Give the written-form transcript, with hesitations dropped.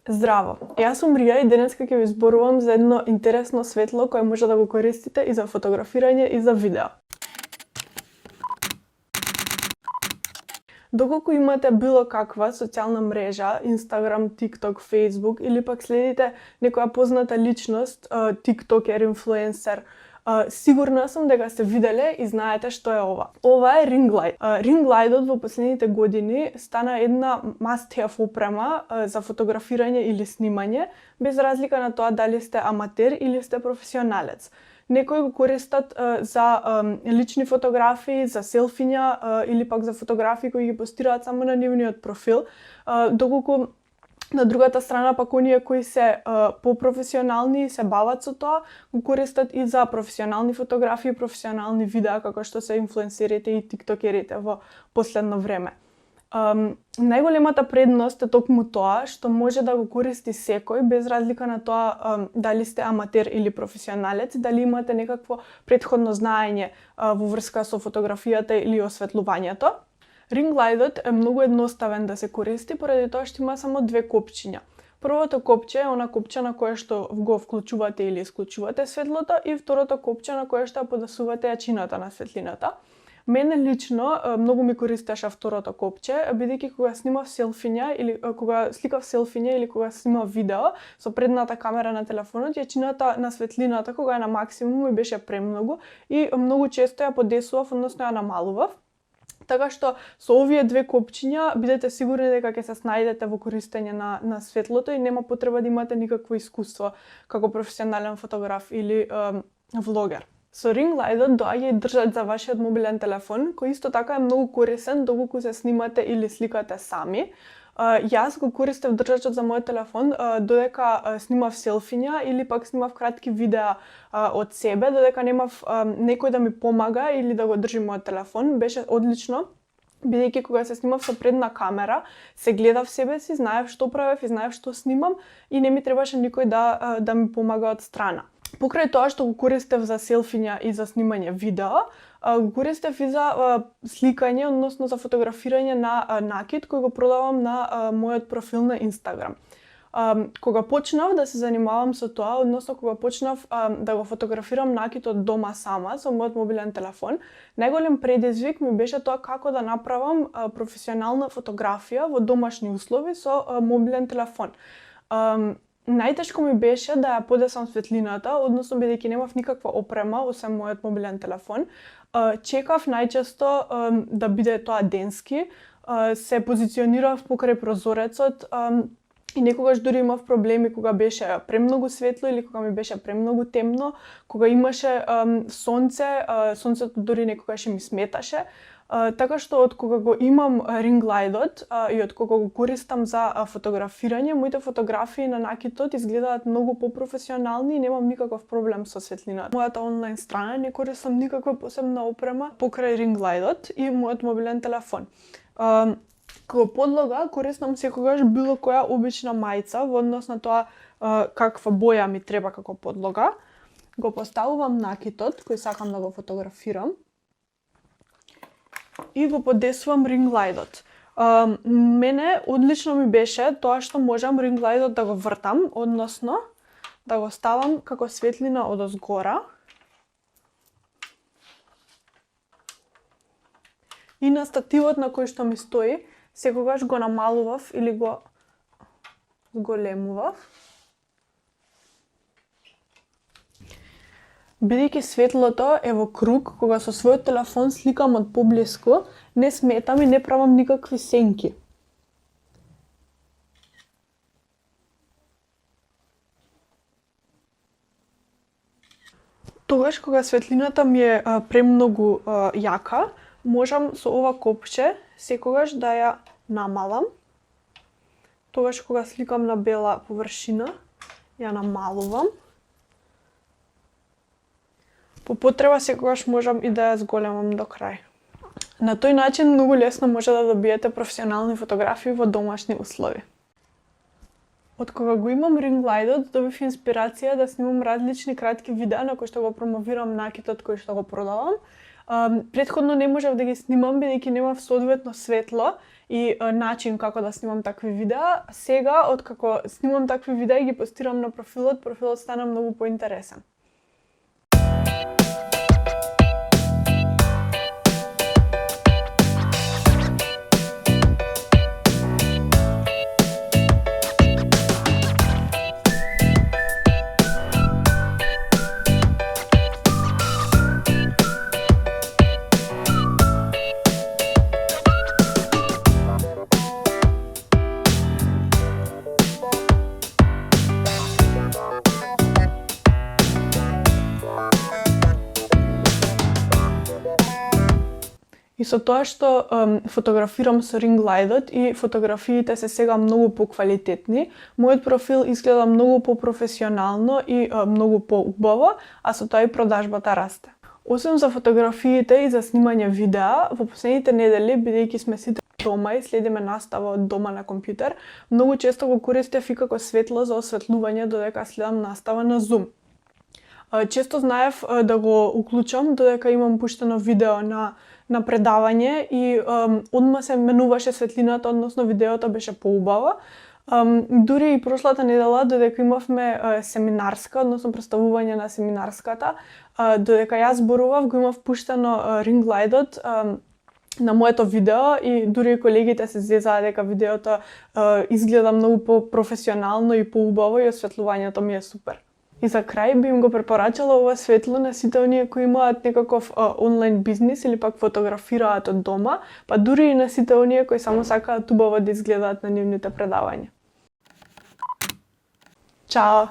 Здраво, јас сум Рија и денеска ќе ви зборувам за едно интересно светло кое може да го користите и за фотографирање и за видео. Доколку имате било каква социјална мрежа, Instagram, TikTok, Facebook или пак следите некоја позната личност, тиктокер, инфлуенсер, сигурна сум дека сте виделе и знаете што е ова. Ова е ring light. Ring light-от во последните години стана една must-have опрема за фотографирање или снимање, без разлика на тоа дали сте аматер или сте професионалец. Некои го користат за лични фотографии, за селфиња или пак за фотографии кои ги постираат само на нивниот профил, доколку на другата страна пак оние кои се попрофесионални и се бават со тоа, го користат и за професионални фотографии, професионални видеа, како што се инфлуенсерите и тиктокерите во последно време. Најголемата предност е токму тоа што може да го користи секој, без разлика на тоа дали сте аматер или професионалец, дали имате некакво претходно знаење во врска со фотографијата или осветлувањето. Ring light-от е многу едноставен да се користи поради тоа што има само две копчиња. Првото копче е она копче на кое што го вклучувате или исклучувате светлото и второто копче на кое што подасувате јачината на светлината. Мене лично многу ми користеше второто копче, бидејќи кога снимав селфиња или кога сликав селфиња или кога снимав видео со предната камера на телефонот, јачината на светлината кога е на максимум ми беше премногу и многу често ја подесував, односно ја намалував. Така што со овие две копчиња бидете сигурни дека ќе се снајдете во користење на светлото и нема потреба да имате никакво искуство како професионален фотограф или влогер. Со ring light-от доаѓа и држач за вашиот мобилен телефон, кој исто така е многу корисен доколку се снимате или сликате сами. Јас го користев држачот за мојот телефон додека снимав селфиња или пак снимав кратки видеа од себе, додека немав некој да ми помага или да го држи мојот телефон. Беше одлично, бидејќи кога се снимав со предна камера, се гледав себе си, знаев што правев и знаев што снимам и не ми требаше никој да ми помага од страна. Покрај тоа што го користев за селфиња и за снимање видео, го користев и за сликање, односно за фотографирање на накид кој го продавам на мојот профил на Instagram. Кога почнав да се занимавам со тоа, односно кога почнав да го фотографирам накид од дома сама со мојот мобилен телефон, најголем предизвик ми беше тоа како да направам професионална фотографија во домашни услови со мобилен телефон. Најтешко ми беше да ја подесам светлината, односно бидејќи немав никаква опрема освен мојот мобилен телефон. Чекав најчесто да биде тоа денски, се позиционирав покрај прозорецот и некогаш дури имав проблеми кога беше премногу светло или кога ми беше премногу темно, кога имаше сонце, сонцето дури некогаш ми сметаше. Така што од кога го имам ring light-от и од кога го користам за фотографирање, моите фотографии на накидот изгледаат многу попрофесионални и немам никаков проблем со светлината. Мојата онлайн страна не користам никаква посебна опрема покрај ring light-от и мојот мобилен телефон. Како подлога користам секогаш било која обична мајца во однос на тоа каква боја ми треба како подлога. Го поставувам накидот кој сакам да го фотографирам и го подесувам ring light-от. Мене одлично ми беше тоа што можам ring light-от да го вртам, односно да го ставам како светлина одозгора и на стативот на кој што ми стои секогаш го намалував или го зголемував. Бидејќи светлото е во круг, кога со својот телефон сликам од поблиску, не сметам и не правам никакви сенки. Тогаш кога светлината ми е премногу јака, можам со ова копче секогаш да ја намалам. Тогаш кога сликам на бела површина, ја намалувам. По потреба секогаш можам и да ја зголемам до крај. На тој начин многу лесно може да добиете професионални фотографии во домашни услови. Од кога го имам ring light-от, добив инспирација да снимам различни кратки видеа на кои што го промовирам накидот кој што го продавам. Претходно не можев да ги снимам бидејќи немав соодветно светло и начин како да снимам такви видеа. Сега, откако снимам такви видеа и ги постирам на профилот стана многу поинтересен. И со тоа што фотографирам со ring light-от и фотографиите се сега многу поквалитетни, мојот профил изгледа многу попрофесионално и многу поубаво, а со тоа и продажбата расте. Освен за фотографиите и за снимање видеа, во последните недели, бидејќи сме сите дома и следиме настава од дома на компјутер, многу често го користев и како светло за осветлување додека следам настава на Zoom. Често знаев да го уклучам додека имам пуштено видео на предавање и одма се менуваше светлината, односно видеото беше поубаво. Дури и прошлата недела, додека имавме семинарска, односно представување на семинарската, додека јас зборував, го имав пуштено ring light-от на моето видео и дури и колегите се зезаа дека видеото изгледа многу по-професионално и поубаво и осветлувањето ми е супер. И за крај би им го препорачала ова светло на сите оние кои имаат некаков онлайн бизнис или пак фотографираат од дома, па дури и на сите оние кои само сакаат убаво да изгледаат на нивните предавања. Чао!